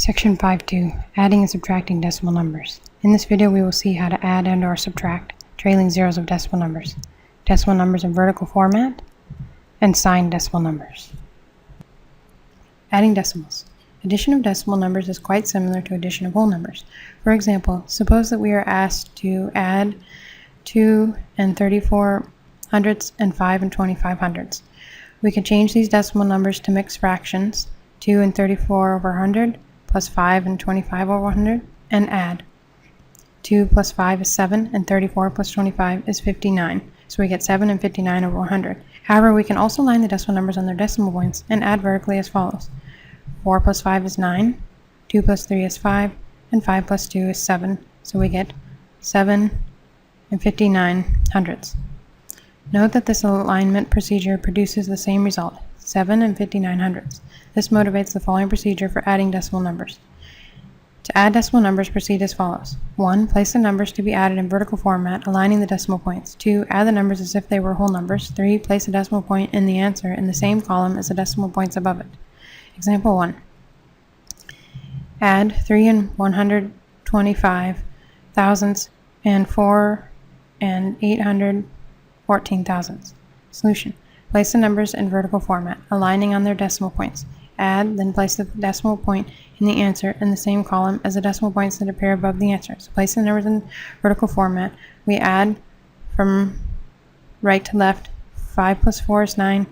Section 5.2. Adding and subtracting decimal numbers. In this video we will see how to add and or subtract trailing zeros of decimal numbers in vertical format, and signed decimal numbers. Adding decimals. Addition of decimal numbers is quite similar to addition of whole numbers. For example, suppose that we are asked to add 2 and 34 hundredths and 5 and 25 hundredths. We can change these decimal numbers to mixed fractions, 2 and 34 over 100 plus 5 and 25 over 100, and add. 2 plus 5 is 7, and 34 plus 25 is 59. So we get 7 and 59 over 100. However, we can also line the decimal numbers on their decimal points and add vertically as follows. 4 plus 5 is 9, 2 plus 3 is 5, and 5 plus 2 is 7. So we get 7 and 59 hundredths. Note that this alignment procedure produces the same result, 7 and 59 hundredths. This motivates the following procedure for adding decimal numbers. To add decimal numbers, proceed as follows. 1. Place the numbers to be added in vertical format, aligning the decimal points. 2. Add the numbers as if they were whole numbers. 3. Place a decimal point in the answer in the same column as the decimal points above it. Example 1. Add 3 and 125 thousandths and 4 and 814 thousandths. Solution. Place the numbers in vertical format, aligning on their decimal points. Add, then place the decimal point in the answer in the same column as the decimal points that appear above the answer. So place the numbers in vertical format. We add from right to left. 5 plus 4 is 9,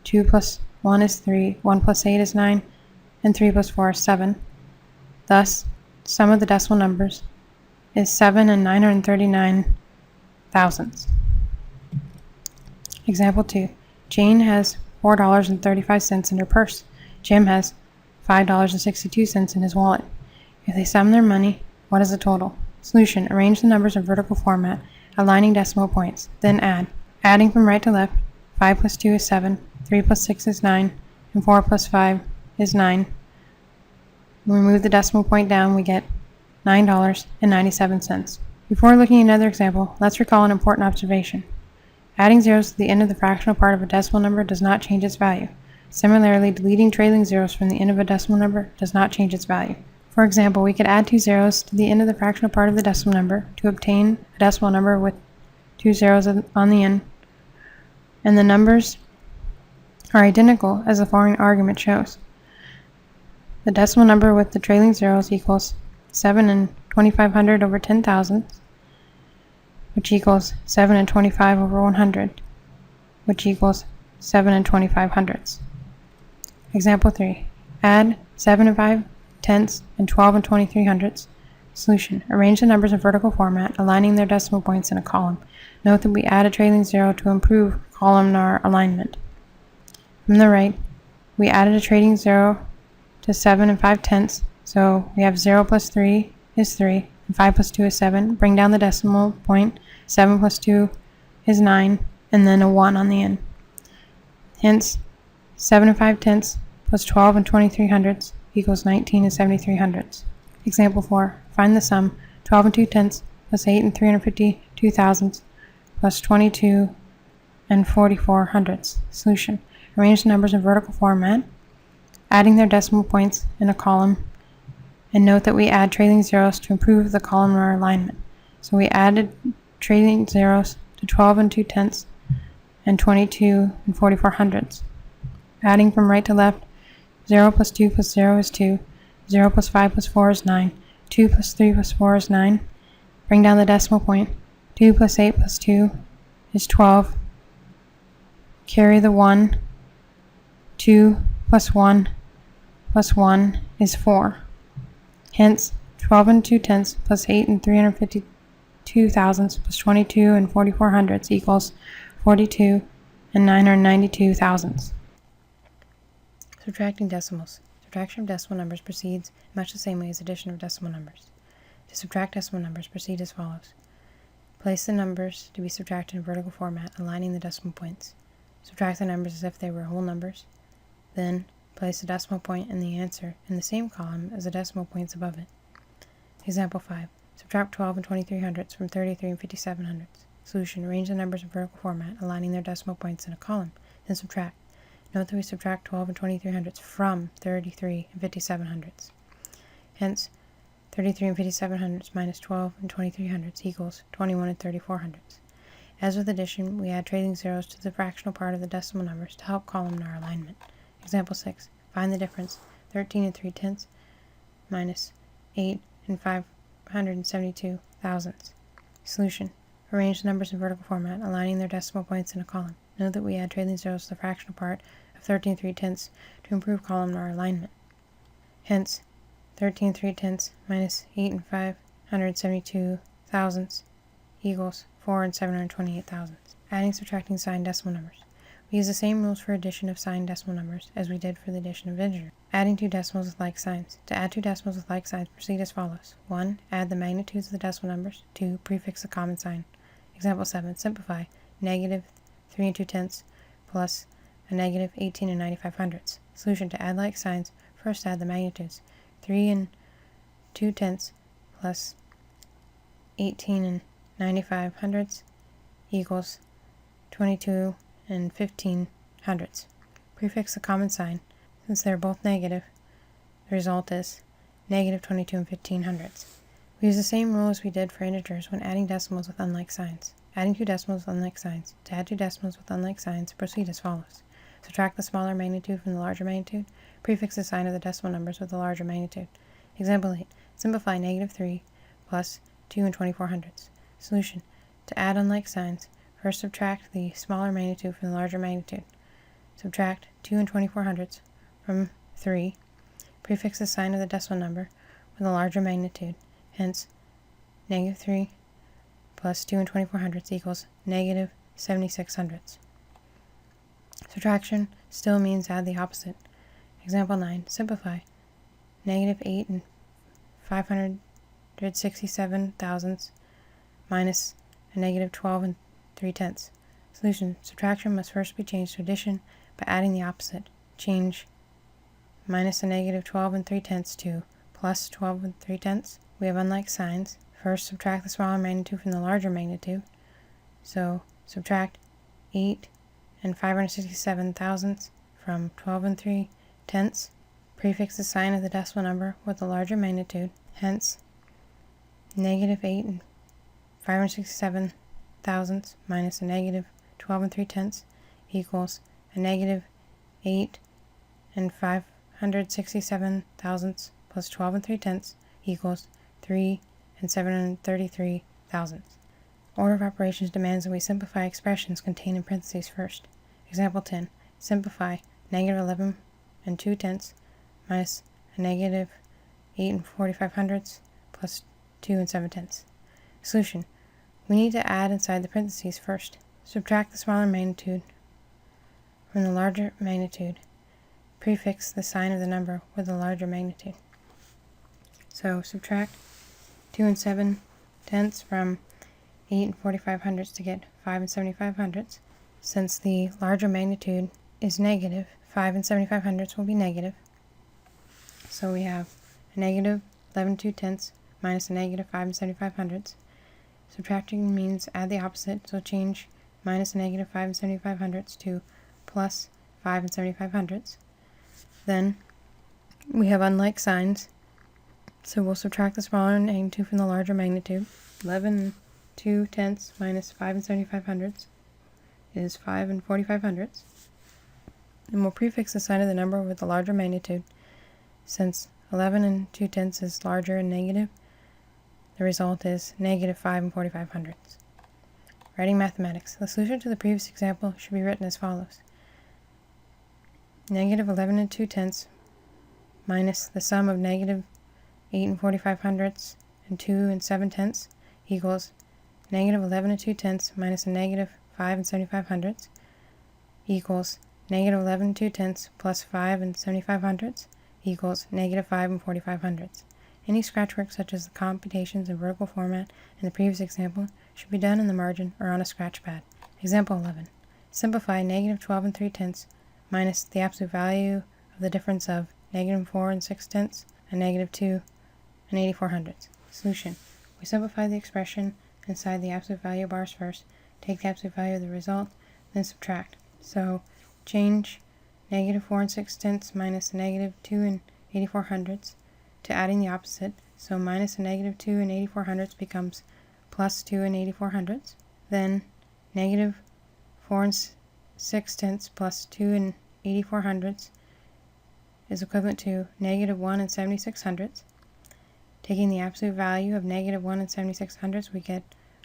2 plus 1 is 3, 1 plus 8 is 9, and 3 plus 4 is 7. Thus, sum of the decimal numbers is 7 and 939 thousandths. Example 2. Jane has $4.35 in her purse. Jim has $5.62 in his wallet. If they sum their money, what is the total? Solution. Arrange the numbers in vertical format, aligning decimal points, then add. Adding from right to left, 5 plus 2 is 7, 3 plus 6 is 9, and 4 plus 5 is 9. When we move the decimal point down, we get $9.97. Before looking at another example, let's recall an important observation. Adding zeros to the end of the fractional part of a decimal number does not change its value. Similarly, deleting trailing zeros from the end of a decimal number does not change its value. For example, we could add 2 zeros to the end of the fractional part of the decimal number to obtain a decimal number with 2 zeros on the end, and the numbers are identical as the following argument shows. The decimal number with the trailing zeros equals 7 and 2500 over 10,000, which equals 7 and 25 over 100, which equals 7 and 25 hundredths. Example 3. Add 7 and 5 tenths and 12 and 23 hundredths. Solution. Arrange the numbers in vertical format, aligning their decimal points in a column. Note that we add a trailing zero to improve columnar alignment. From the right, we added a trailing zero to 7 and 5 tenths, so we have 0 plus 3 is 3, and 5 plus 2 is 7. Bring down the decimal point, 7 plus 2 is 9, and then a 1 on the end. Hence, 7 and 5 tenths plus 12 and 23 hundredths equals 19 and 73 hundredths. Example 4. Find the sum 12 and 2 tenths plus 8 and 352 thousandths plus 22 and 44 hundredths. Solution. Arrange the numbers in vertical format, adding their decimal points in a column, and note that we add trailing zeros to improve the columnar alignment. So we added trailing zeros to 12 and 2 tenths and 22 and 44 hundredths. Adding from right to left, 0 plus 2 plus 0 is 2, 0 plus 5 plus 4 is 9, 2 plus 3 plus 4 is 9. Bring down the decimal point, 2 plus 8 plus 2 is 12. Carry the 1, 2 plus 1 is 4. Hence, 12 and 2 tenths plus 8 and 352 thousandths plus 22 and 44 hundredths equals 42 and 992 thousandths. Subtracting decimals. Subtraction of decimal numbers proceeds much the same way as addition of decimal numbers. To subtract decimal numbers, proceed as follows. Place the numbers to be subtracted in vertical format, aligning the decimal points. Subtract the numbers as if they were whole numbers. Then, place the decimal point in the answer in the same column as the decimal points above it. Example 5. Subtract 12 and 23 hundredths from 33 and 57 hundredths. Solution. Arrange the numbers in vertical format, aligning their decimal points in a column. Then subtract. Note that we subtract 12 and 23 hundredths from 33 and 57 hundredths. Hence, 33 and 57 hundredths minus 12 and 23 hundredths equals 21 and 34 hundredths. As with addition, we add trailing zeros to the fractional part of the decimal numbers to help columnar alignment. Example 6. Find the difference 13 and 3 tenths minus 8 and 572 thousandths. Solution. Arrange the numbers in vertical format, aligning their decimal points in a column. Note that we add trailing zeros to the fractional part of 13 and 3 tenths to improve columnar alignment. Hence, 13 and 3 tenths minus 8 and 572 thousandths equals 4 and 728 thousandths. Adding, subtracting signed decimal numbers. We use the same rules for addition of signed decimal numbers as we did for the addition of integers. Adding two decimals with like signs. To add two decimals with like signs, proceed as follows. 1. Add the magnitudes of the decimal numbers. 2. Prefix a common sign. Example 7. Simplify. Negative 3 and 2 tenths plus a negative 18 and 95 hundredths. Solution. To add like signs, first add the magnitudes. 3 and 2 tenths plus 18 and 95 hundredths equals 22 and 15 hundredths. Prefix a common sign. Since they are both negative, the result is negative 22 and 15 hundredths. We use the same rule as we did for integers when adding decimals with unlike signs. Adding two decimals with unlike signs. To add two decimals with unlike signs, proceed as follows. Subtract the smaller magnitude from the larger magnitude. Prefix the sign of the decimal numbers with the larger magnitude. Example 8. Simplify negative 3 plus 2 and 24 hundredths. Solution. To add unlike signs, first subtract the smaller magnitude from the larger magnitude. Subtract 2 and 24 hundredths from 3. Prefix the sign of the decimal number with a larger magnitude. Hence, negative 3 plus 2 and 24 hundredths equals negative 76 hundredths. Subtraction still means add the opposite. Example 9. Simplify. Negative 8 and 567 thousandths minus a negative 12 and 3 tenths. Solution. Subtraction must first be changed to addition by adding the opposite. Change minus a negative 12 and 3 tenths to plus 12 and 3 tenths. We have unlike signs. First, subtract the smaller magnitude from the larger magnitude. So, subtract 8 and 567 thousandths from 12 and 3 tenths. Prefix the sign of the decimal number with the larger magnitude. Hence, negative 8 and 567 thousandths minus a negative 12 and 3 tenths equals a negative 8 and 567 thousandths plus 12 and 3 tenths equals 3 and 733 thousandths. Order of operations demands that we simplify expressions contained in parentheses first. Example 10. Simplify negative 11 and 2 tenths minus a negative 8 and 45 hundredths plus 2 and 7 tenths. Solution. We need to add inside the parentheses first. Subtract the smaller magnitude from the larger magnitude. Prefix the sign of the number with the larger magnitude. So subtract 2 and 7 tenths from 8 and 45 hundredths to get 5 and 75 hundredths. Since the larger magnitude is negative, 5 and 75 hundredths will be negative. So we have a negative 11 and 2 tenths minus a negative 5 and 75 hundredths. Subtracting means add the opposite, so change minus a negative 5 and 75 hundredths to plus 5 and 75 hundredths. Then we have unlike signs, so we'll subtract the smaller magnitude from the larger magnitude. 11 and 2 tenths minus 5 and 75 hundredths is 5 and 45 hundredths. And we'll prefix the sign of the number with the larger magnitude. Since 11 and 2 tenths is larger and negative, the result is negative 5 and 45 hundredths. Writing mathematics. The solution to the previous example should be written as follows. Negative 11 and 2 tenths minus the sum of negative 8 and 45 hundredths and 2 and 7 tenths equals negative 11 and 2 tenths minus a negative 5 and 75 hundredths equals negative 11 and 2 tenths plus 5 and 75 hundredths equals negative 5 and 45 hundredths. Any scratch work such as the computations in vertical format in the previous example should be done in the margin or on a scratch pad. Example 11. Simplify negative 12 and 3 tenths minus the absolute value of the difference of negative 4 and 6 tenths and negative 2 and 84 hundredths. Solution. We simplify the expression inside the absolute value bars first, take the absolute value of the result, then subtract. So change negative 4 and 6 tenths minus negative 2 and 84 hundredths to adding the opposite. So minus a negative 2 and 84 hundredths becomes plus 2 and 84 hundredths. Then negative 4 and 6 tenths plus 2 and 84 hundredths is equivalent to negative 1 and 76 hundredths. Taking the absolute value of negative 1 and 76 hundredths, we get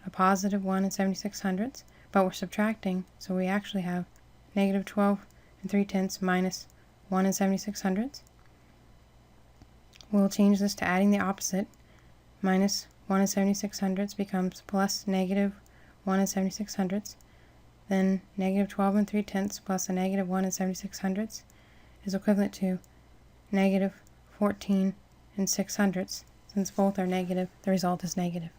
a positive 1 and 76 hundredths, but we're subtracting, so we actually have negative 12 and 3 tenths minus 1 and 76 hundredths. We'll change this to adding the opposite. Minus 1 and 76 hundredths becomes plus negative 1 and 76 hundredths. Then negative 12 and 3 tenths plus a negative 1 and 76 hundredths is equivalent to negative 14 and 6 hundredths. Since both are negative, the result is negative.